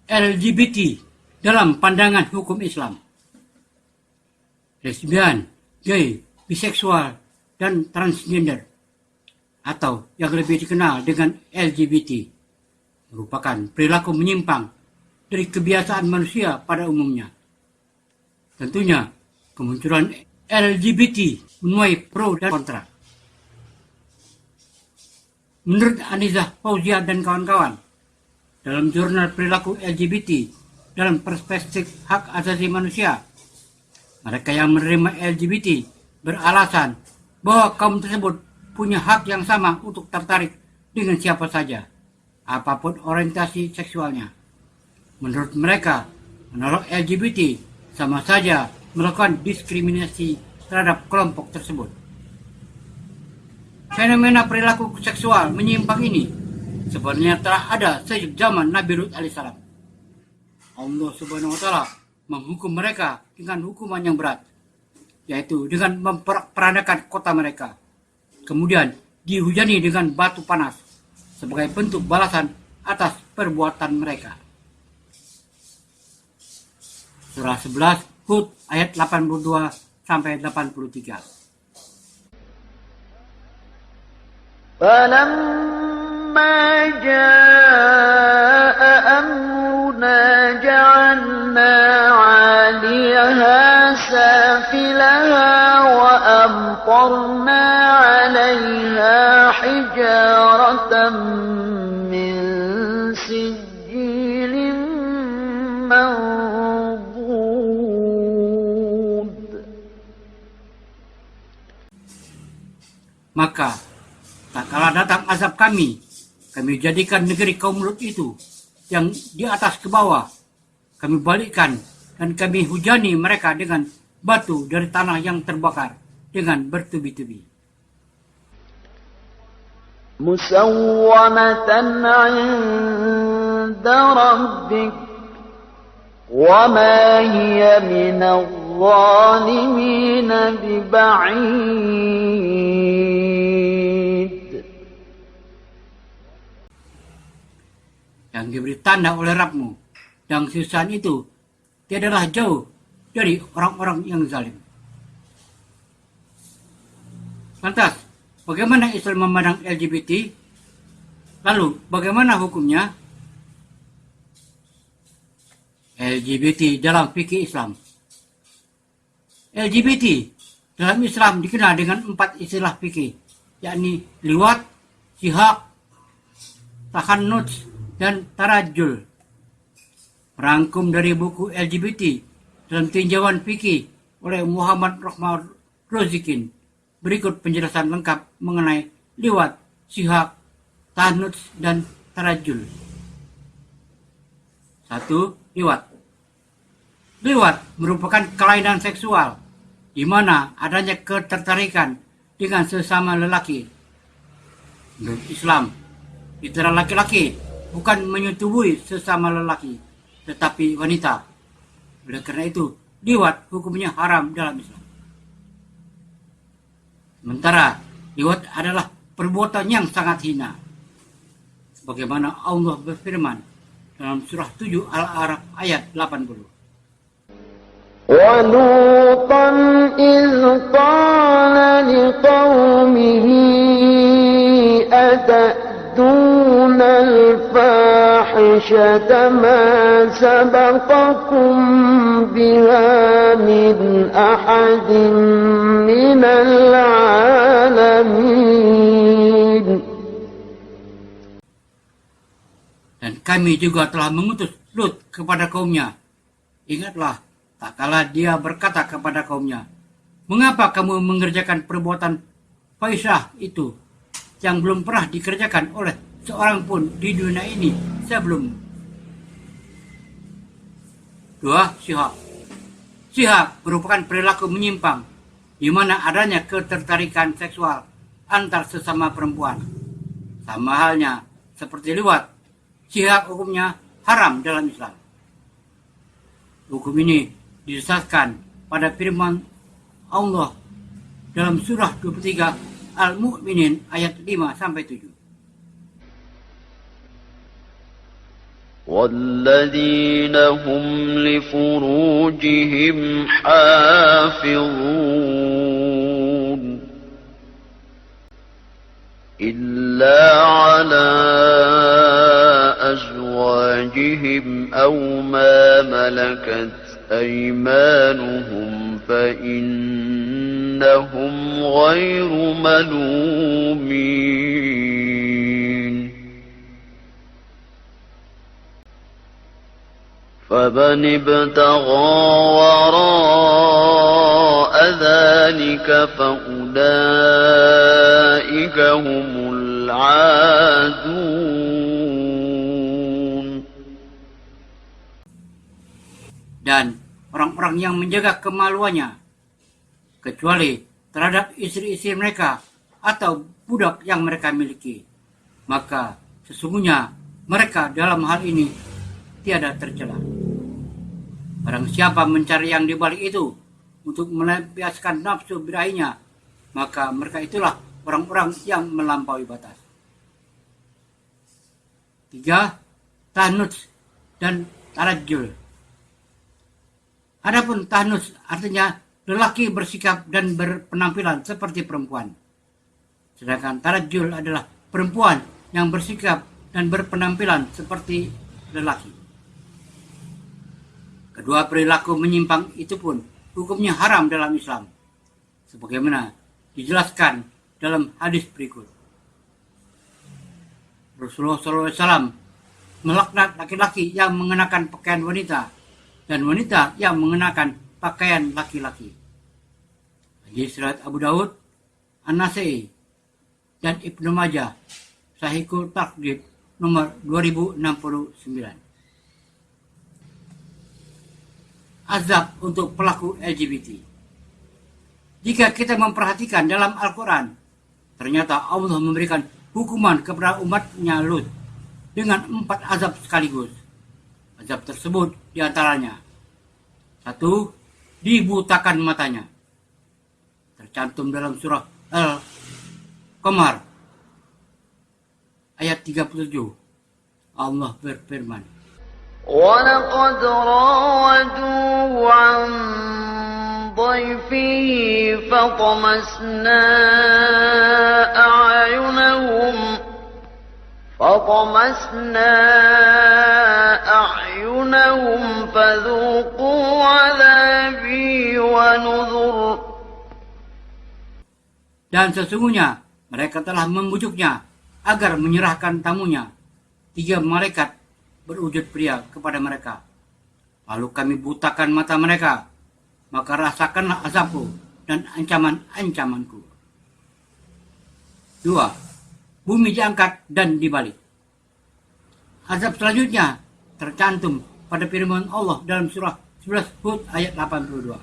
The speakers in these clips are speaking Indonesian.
LGBT dalam pandangan hukum Islam. Lesbian, gay, biseksual, dan transgender, atau yang lebih dikenal dengan LGBT, merupakan perilaku menyimpang dari kebiasaan manusia pada umumnya. Tentunya, kemunculan LGBT menuai pro dan kontra. Menurut Anizah Fauzia dan kawan-kawan, dalam jurnal perilaku LGBT dalam perspektif hak asasi manusia, mereka yang menerima LGBT beralasan bahwa kaum tersebut punya hak yang sama untuk tertarik dengan siapa saja, apapun orientasi seksualnya. Menurut mereka, menolak LGBT sama saja melakukan diskriminasi terhadap kelompok tersebut. Fenomena perilaku seksual menyimpang ini sebenarnya telah ada sejak zaman Nabi Lut alaihissalam. Allah Subhanahu wa taala menghukum mereka dengan hukuman yang berat, yaitu dengan memperandakan kota mereka. Kemudian dihujani dengan batu panas sebagai bentuk balasan atas perbuatan mereka. Surah 11 Hud ayat 82 sampai 83. فَلَمَّا جَاءَ أَمْرُنَا جَعَلْنَا عَالِيَهَا سَافِلَهَا وَأَمْطَرْنَا عَلَيْهَا حِجَارَةً مِّن سِجِّيلٍ مَّنضُودٍ. Maka tak kala datang azab kami jadikan negeri kaum Lut itu yang di atas ke bawah, kami balikkan dan kami hujani mereka dengan batu dari tanah yang terbakar dengan bertubi-tubi. Musawwamatan 'inda rabbik wa ma hiya minadh dhalimin biba'id. Yang diberi tanda oleh Rabbmu, dan siksaan itu tiadalah jauh dari orang-orang yang zalim. Lantas, bagaimana Islam memandang LGBT? Lalu, bagaimana hukumnya? LGBT dalam fikih Islam. LGBT dalam Islam dikenal dengan 4 istilah fikih, yakni liwat, sihak, tahannuts, dan tarajul. Merangkum dari buku LGBT dalam tinjauan fikih oleh Muhammad Rahman Rozikin, berikut penjelasan lengkap mengenai liwat, sihak, tahannuts, dan tarajul. 1. Liwat. Liwat merupakan kelainan seksual di mana adanya ketertarikan dengan sesama lelaki. Menurut Islam, fitrah laki-laki bukan menyetubui sesama lelaki, tetapi wanita. Oleh karena itu, liwat hukumnya haram dalam Islam. Sementara, liwat adalah perbuatan yang sangat hina. Sebagaimana Allah berfirman dalam surah 7 Al-A'raf ayat 80. وَلُوطًا إِذْ قَالَ لِقَوْمِهِ أَتَأْتُونَ الْفَاحِشَةَ مَا سَبَقَكُم بِهَا مِنْ أَحَدٍ مِّنَ الْعَالَمِينَ. Dan kami juga telah mengutus Lut kepada kaumnya. Ingatlah, tak kala dia berkata kepada kaumnya, mengapa kamu mengerjakan perbuatan fahisyah itu yang belum pernah dikerjakan oleh seorang pun di dunia ini sebelum. 2. Sihak. Sihak merupakan perilaku menyimpang di mana adanya ketertarikan seksual antar sesama perempuan. Sama halnya seperti liwat, sihak hukumnya haram dalam Islam. Hukum ini didasarkan pada firman Allah dalam surah 23 Al-Mu'minin ayat 5-7. والذين هم لفروجهم حافظون إلا على أزواجهم أو ما ملكت أيمانهم فإنهم غير ملومين فمن ابتغى وراء ذلك فأولئك هم العادون. Dan orang-orang yang menjaga kemaluannya, kecuali terhadap istri-istri mereka atau budak yang mereka miliki, maka sesungguhnya mereka dalam hal ini tiada tercela. Barang siapa mencari yang dibalik itu untuk melampiaskan nafsu birahinya, maka mereka itulah orang-orang yang melampaui batas. 3. Tahnus dan tarajjul. Adapun tahnus artinya lelaki bersikap dan berpenampilan seperti perempuan. Sedangkan tarajjul adalah perempuan yang bersikap dan berpenampilan seperti lelaki. Kedua perilaku menyimpang itu pun hukumnya haram dalam Islam, sebagaimana dijelaskan dalam hadis berikut. Rasulullah SAW melaknat laki-laki yang mengenakan pakaian wanita dan wanita yang mengenakan pakaian laki-laki. Hadis riwayat Abu Daud, An-Nasai, dan Ibnu Majah, Sahihul Targhib nomor 2069. Azab untuk pelaku LGBT. Jika kita memperhatikan dalam Al-Quran, ternyata Allah memberikan hukuman kepada umatnya Lut dengan 4 azab sekaligus. Azab tersebut diantaranya: 1. Dibutakan matanya. Tercantum dalam surah Al-Qamar ayat 37. Allah berfirman, ولقد راودوه عن ضيفه فطمسنا أعينهم فذوقوا عذابي ونذر. Dan sesungguhnya mereka telah membujuknya agar menyerahkan tamunya. 3 malaikat berwujud pria kepada mereka. Lalu kami butakan mata mereka, maka rasakanlah azabku dan ancaman-ancamanku. 2. Bumi diangkat dan dibalik. Azab selanjutnya tercantum pada firman Allah dalam surah 11 Hud ayat 82.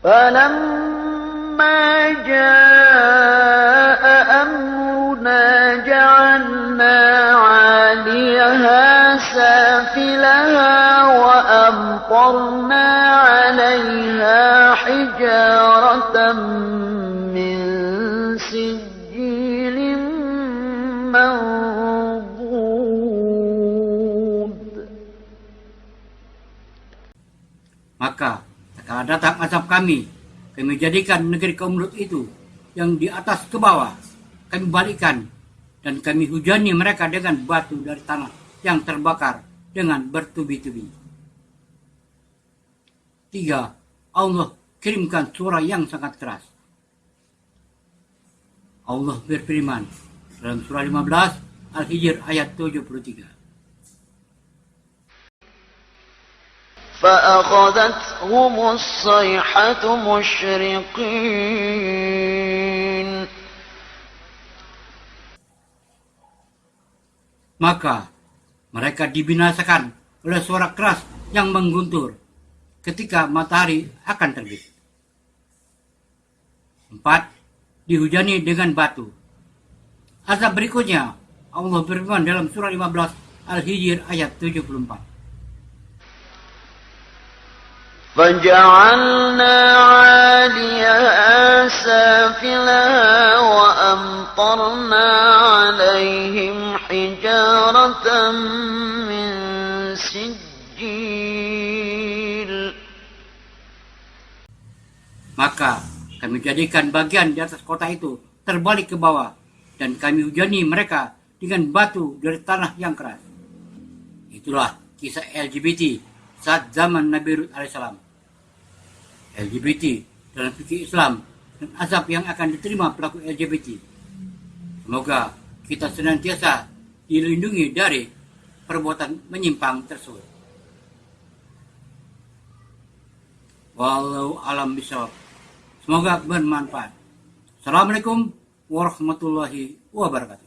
فَلَمَّا جَاءَ أَمْرُنَا جَعَلْنَا عَالِيَهَا سَافِلَهَا وَأَمْطَرْنَا عَلَيْهَا حِجَارَةً مِّن سِجِّيلٍ مَّنضُودٍ. Maka setelah datang azab kami jadikan negeri kaum Lut itu yang di atas ke bawah, kami balikkan dan kami hujani mereka dengan batu dari tanah yang terbakar dengan bertubi-tubi. 3. Allah kirimkan suara yang sangat keras. Allah berfirman dalam surah 15 Al-Hijr ayat 73. فَأَخَذَتْهُمُ الصَّيْحَةُ مُشْرِقِينَ. Maka mereka dibinasakan oleh suara keras yang mengguntur ketika matahari akan terbit. 4. Dihujani dengan batu. Azab berikutnya Allah berfirman dalam surah 15 Al-Hijr ayat 74. فجعلنا عاليها سافلها وأمطرنا عليهم حجارة من سجيل. Maka kami jadikan bagian di atas kota itu terbalik ke bawah, dan kami hujani mereka dengan batu dari tanah yang keras. Itulah kisah LGBT saat zaman Nabi Lut alaihissalam. LGBT dalam fikih Islam dan azab yang akan diterima pelaku LGBT. Semoga kita senantiasa dilindungi dari perbuatan menyimpang tersebut. Wallahu alam bishawab. Semoga bermanfaat. Assalamualaikum warahmatullahi wabarakatuh.